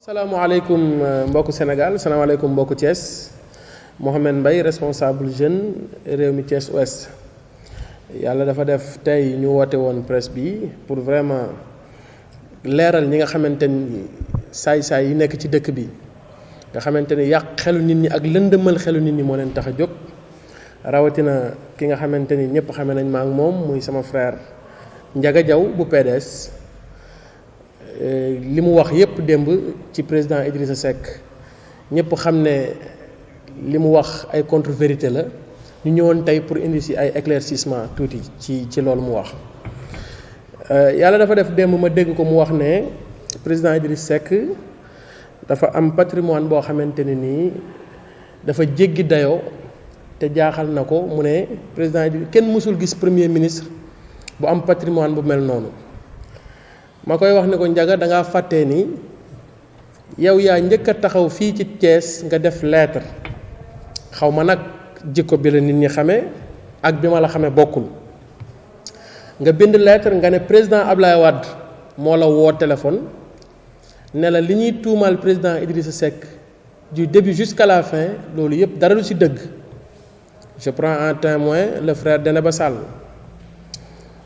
salaamaaleykum mbokku Sénégal salaamaaleykum mbokku Thiès Mohamed Mbaye responsable jeune Rewmi Thiès Ouest yàlla dafa def tey ñu woote woon presse bi pour vraiment leeral ñi nga xamante ni saay-saay yi nekk ci dëkk bi nga xamante ni yàq xelu nit ñi ak lëndëmal xelu nit ñi moo leen tax a jóg rawatina ki nga xamante ni ñëpp xame nañ ma ak moom muy sama frère Ndiaga Diaw bu PDS li mu wax yépp démb ci président Idrissa Seck ñëpp xam ne li mu wax ay contre-vérité la ñu ñëwoon tey pour indi si ay éclaircissement tuuti ci loolu mu wax yàlla dafa def démb ma dégg ko mu wax ne président Idrissa Seck dafa am patrimoine boo xamante ne nii dafa jéggi dayoo te jaaxal na ko mu ne président Idrissa kenn mësul gis premier ministre bu am patrimoine bu mel noonu ma koy wax ne ko Ndiaga da ngaa fàttee ni yow yaa njëkk a taxaw fii ci Thiès nga def lettre xaw ma nag jikko bi la nit ñi xamee ak bi ma la xamee bokkul nga bind lettre nga ne président Ablaye Wade moo la woo téléphone ne la li ñuy tuumaal président Idrissa Seck du début jusqu'à la fin loolu yëpp dara du ci dëgg je prends en témoin le frère Deneba Sall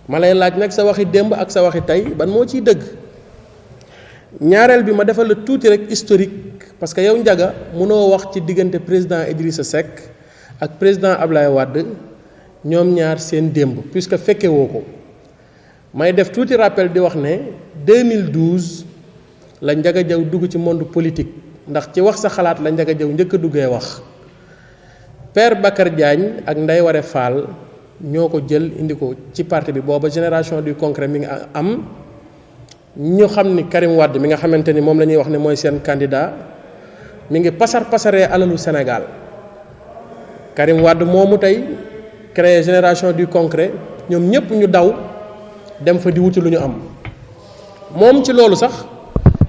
ma lay laaj nag sa waxi démb ak sa waxi tey ban moo ciy dëgg ñaareel bi ma defal la tuuti rek historique parce que yow Ndiaga mënoo wax ci diggante président Idrissa Seck ak président Ablaye Wade ñoom ñaar seen démb puisque fekke woo ko may def tuuti rappel di wax ne 2012 la Ndiaga Diaw dugg ci monde politique ndax ci wax sa xalaat la Ndiaga Diaw njëkk a duggee wax Père Bakar Diagne ak Ndeye Waré Fall ñoo ko jël indi ko ci parti bi booba génération du concret mi ngi am ñu xam ni Karim Wade mi nga xamante ni moom la ñuy wax ne mooy seen candidat mi ngi pasaree alalu Sénégal Karim Wade moomu tey créé génération du concret ñoom ñëpp ñu daw dem fa di wuti lu ñu am moom ci loolu sax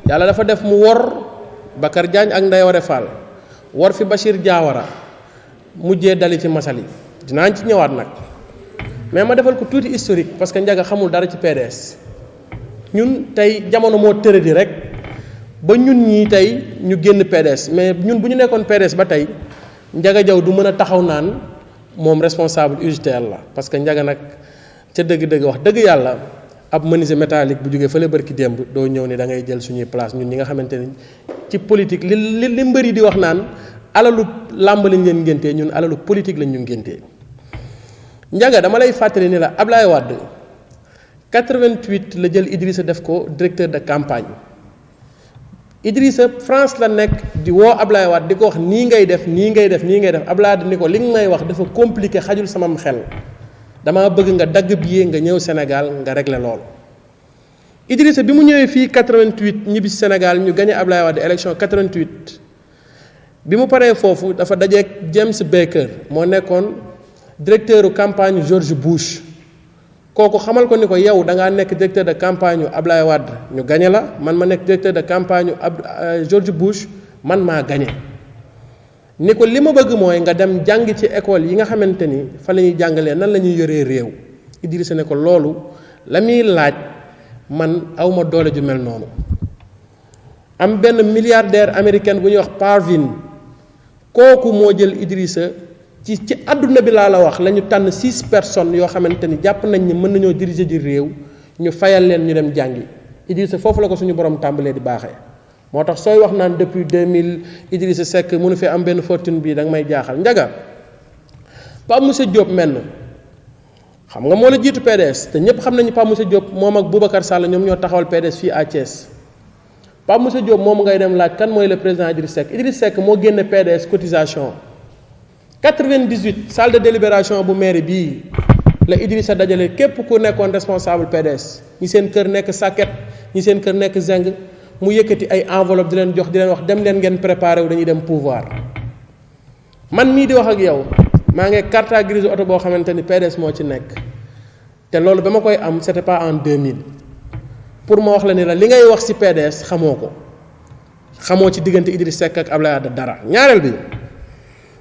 yàlla dafa def mu wor Bakar Diagne ak Ndeye Waré Fall wor fi Bachir Diawara mujjee dali ci Massaly dinaa ci ñëwaat nag mais ma defal ko tuuti historique parce que Ndiaga xamul dara ci PDS ñun tey jamono moo tëradi rek ba ñun ñii tey ñu génn PDS mais ñun bu ñu nekkoon PDS ba tey Ndiaga Diaw du mën a taxaw naan moom responsable UJTL la parce que Ndiaga nag ca dëgg-dëgg wax dëgg yàlla ab menuisier métallique bu jógee fële barki démb doo ñëw ni da ngay jël suñuy place ñun ñi nga xamante ni ci politique li mbëri di wax naan alalu làmb lañ leen ngéntee ñun alalu politique lañ ñu ngéntee Ndiaga dama lay fàttali ni la Ablaye Wade 88 la jël Idrissa def ko directeur de campagne Idrissa France la nekk di woo Ablaye Wade di ko wax nii ngay def nii ngay def nii ngay def Ablaye Wade ni ko li nga may wax dafa compliqué xajul samam xel dama bëgg nga dagg billet nga ñëw Sénégal nga régler loolu Idrissa bi mu ñëwee fii 88 ñibbi Sénégal ñu gagné Ablaye Wade élection 88 bi mu paree foofu dafa dajeek James Baker moo nekkoon directeur campagne George Bush kooku xamal ko ni ko yow da ngaa nekk directeur de campagne Ablaye Wade ñu gagné la man ma nekk directeur de campagne George Bush man maa gagné ni ko li ma bëgg mooy nga dem jàng ci école yi nga xamante ni fa la ñuy jàngalee nan la ñuy yoree réew Idrissa ne ko loolu la muy laaj man awma doole ju mel noonu am benn milliardaire américaine bu ñuy wax Parvin kooku moo jël Idrissa ci àdduna bi laa la wax la ñu tànn 6 personnes yoo xamante ni jàpp nañ ni mën nañoo diriger ji réew ñu fayal leen ñu dem jàngi Idrissa foofu la ko suñu borom tàmbalee di baaxee moo tax sooy wax naan depuis 2000 Idrissa Seck mënu fi am benn fortune bii da nga may jaaxal Ndiaga Pape Moussa Diop menn xam nga moo la jiitu PDS te ñëpp xam nañu Pape Moussa Diop moom ak Boubacar Sall ñoom ñoo taxawal PDS fii à Thiès Pape Moussa Diop moom ngay dem laaj kan mooy le président Idrissa Seck moo génne PDS cotisation 98 salle de délibération bu mairie bii la Idrissa dajale képp ku nekkoon responsable PDS ñi seen kër nekk Saket ñi seen kër nekk Zeng mu yëkkati ay enveloppe di leen jox di leen wax dem leen ngeen préparé wu dañuy dem pouvoir man mii di wax ak yow maa ngi carte grise oto boo xamante ni PDS moo ci nekk te loolu ba ma koy am c'était pas en 2000 pour ma wax la ni la li ngay wax ci PDS xamoo ko xamoo ci diggante Idrissa Seck ak Abdoulaye Wade dara ñaareel bi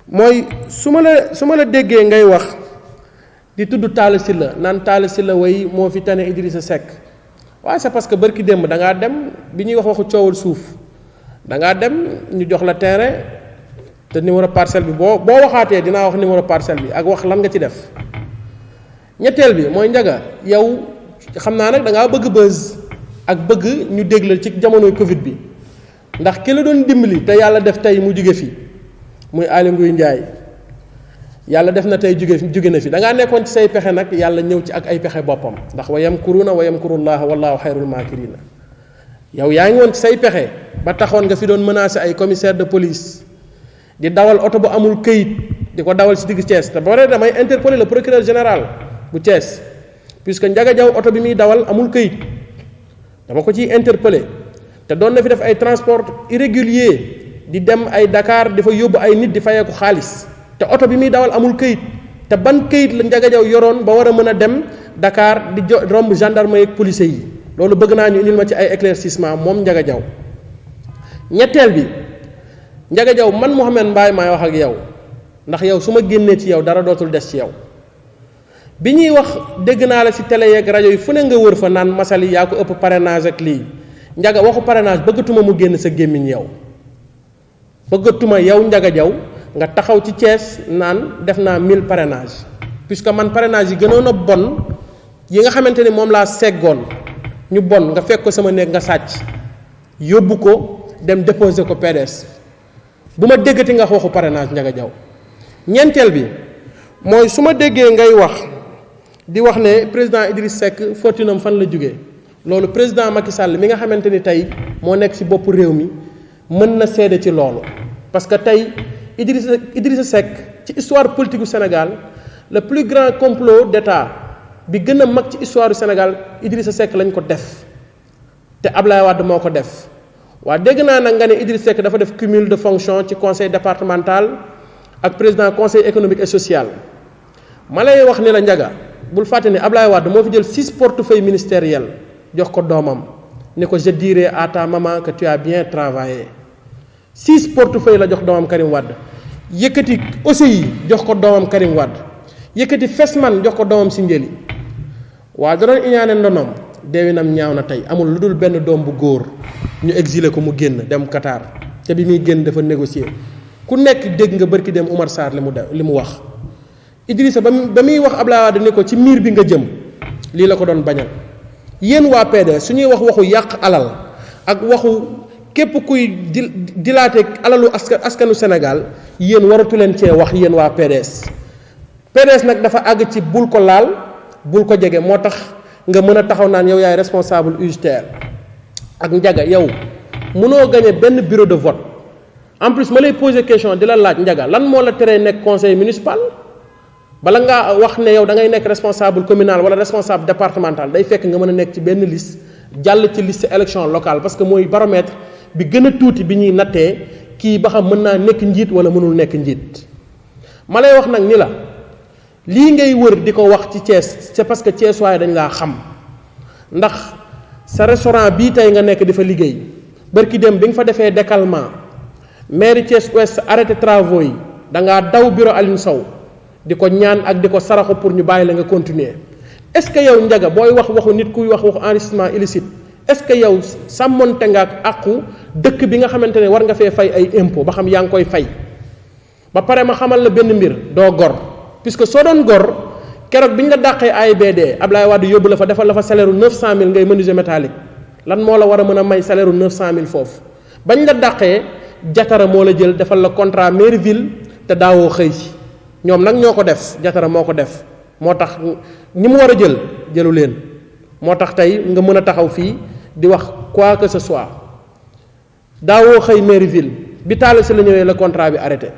mooy su ma la déggee ngay wax di tudd Talla Sylla naan Talla Sylla way moo fi tane Idrissa Seck waaye c'est parce que barki démb da ngaa dem bi ñuy wax waxu coowal suuf da ngaa dem ñu jox la terrain te numéro parcelle bi boo waxaatee dinaa wax numéro parcelle bi ak wax lan nga ci def. ñetteel bi mooy Ndiaga yow xam naa nag da ngaa bëgg buzz ak bëgg ñu déglu ci jamonoy Covid bi ndax ki la doon dimbali te yàlla def tey mu jóge fi muy Aly Ngouille Ndiaye yàlla def na tey jóge na fi da ngaa nekkoon ci say pexe nag yàlla ñëw ci ak ay pexe boppam ndax wa yamkuruuna wa yamkurullaah wallaahu xayrul maakiriina yow yaa ngi woon ci say pexe ba taxoon nga fi doon menacer ay commissaire de police di dawal oto bu amul këyit di ko dawal ci digg Thiès te boo dee damay interpeller le procureur général bu Thiès puisque Ndiaga Diaw oto bi muy dawal amul këyit dama ko ciy interpeller te doon na fi def ay transport irrégulier di dem ay Dakar di fa yóbbu ay nit di fayeeku xaalis te oto bi muy dawal amul këyit te ban këyit la Ndiaga Diaw yoroon ba war a mën a dem Dakar di romb gendarme yeeg policier yi loolu bëgg naa ñu indil ma ci ay éclaircissement moom Ndiaga Diaw. ñetteel bi Ndiaga Diaw man Mouhamed Mbaye maay wax ak yow ndax yow su ma génnee ci yow dara dootul des ci yow bi ñuy wax dégg naa la ci télé yeeg rajo yi fu ne nga wër fa naan Massaly yaa ko ëpp parrainage ak lii Ndiaga waxu parrainage bëggatuma mu génn sa gémmiñ yow bëggatuma yow Ndiaga Diaw nga taxaw ci Thiès naan def naa 1000 parrainage puisque man parrainage yi gënoon a bon yi nga xamante ni moom laa seggoon ñu bon nga fekk ko sama néeg nga sàcc yóbbu ko dem déposer ko PDS bu ma déggati nga waxu parrainage Ndiaga Diaw. ñeenteel bi mooy su ma déggee ngay wax di wax ne président Idriss Seck fortunam fan la jógee loolu président Macky Sall mi nga xamante ni tey moo nekk ci boppu réew mi mën na seede ci loolu parce que tey Idrissa Seck ci histoire politique du Sénégal le plus grand complot d'État bi gën a mag ci histoire du Sénégal Idrissa Seck lañ ko def te Ablaye Wade moo ko def waa dégg naa nag nga ne Idrissa Seck dafa def cumul de fonction ci conseil départemental ak président conseil économique et social ma lay wax ni la Ndiaga bul fàtte ni Ablaye Wade moo fi jël 6 portefeuilles ministériels jox ko doomam ni ko je dirai à ta maman que tu as bien travaillé 6 portefeuilles la jox doomam Karim Wade yëkkati OCI jox ko doomam Karim Wade yëkkati Fesman jox ko doomam Sindiély waa da doon iñaane ndonom deewinam ñaaw na tey amul lu dul benn doom bu góor ñu exilé ko mu génn dem Qatar te bi muy génn dafa négocier ku nekk dégg nga bërki dem Oumar Sarr li mu wax Idrissa ba muy wax Abdoulaye Wade ni ko ci miir bi nga jëm lii la ko doon bañal yéen waa PDS su ñuy wax waxu yàq alal ak waxu képp kuy dilaate alalu askanu Sénégal yéen waratu leen cee wax yéen waa PDS nag dafa àgg ci bul ko laal bul ko jege moo tax nga mën a taxaw naan yow yaay responsable UJTL ak Ndiaga yow mënoo gagné benn bureau de vote en plus ma lay poser question di la laaj Ndiaga lan moo la teree nekk conseil municipal bala ngaa wax ne yow da ngay nekk responsable communal wala responsable départemental day fekk nga mën a nekk ci benn liste jàll ci liste élection locale parce que mooy baromètre bi gën a tuuti bi ñuy nattee kii ba xam mën naa nekk njiit wala mënul nekk njiit ma lay wax nag ni la lii ngay wër di ko wax ci Thiès c'est parce que Thiès waaye dañ laa xam ndax sa restaurant bii tey nga nekk di fa liggéey bërki dem bi nga fa defee décalement mairie Thiès Ouest arrêté travaux yi da ngaa daw bureau Aline Sow di ko ñaan ak di ko saraxu pour ñu bàyyi la nga continuer est-ce que yow Ndiaga booy wax waxu nit kuy wax waxu enrichissement illicite est-ce que yow sàmmonte nga ak àqu dëkk bi nga xamante ne war nga fee fay ay impôt ba xam yaa ngi koy fay ba pare ma xamal la benn mbir doo gor puisque soo doon gor keroog bi ñu la dàqee AIBD Ablaye Wade yóbbu la fa defal la fa salaire u 900000 ngay menuisier métallique lan moo la war a mën a may salaire u 900000 foofu bañ la dàqee jatara moo la jël defal la contrat mairie ville te daawoo xëy si ñoom nag ñoo ko def jatara moo ko def moo tax ñi mu war a jël jëlu leen moo tax tey nga mën a taxaw fii di wax quoi que ce soit daawoo xëy mairie ville bi taal si la ñëwee la contrat bi arrêté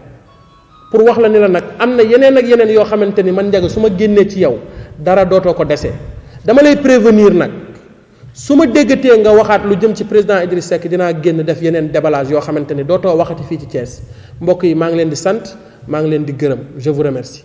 pour wax la ni la nag am na yeneen ak yeneen yoo xamante ni man Ndiaga su ma génnee ci yow dara dootoo ko dese dama lay prévenir nag su ma déggatee nga waxaat lu jëm ci président Idriss Seck dinaa génn def yeneen déballage yoo xamante ni dootoo waxati fii ci Thiès mbokk yi maa ngi leen di sant maa ngi leen di gërëm je vous remercie.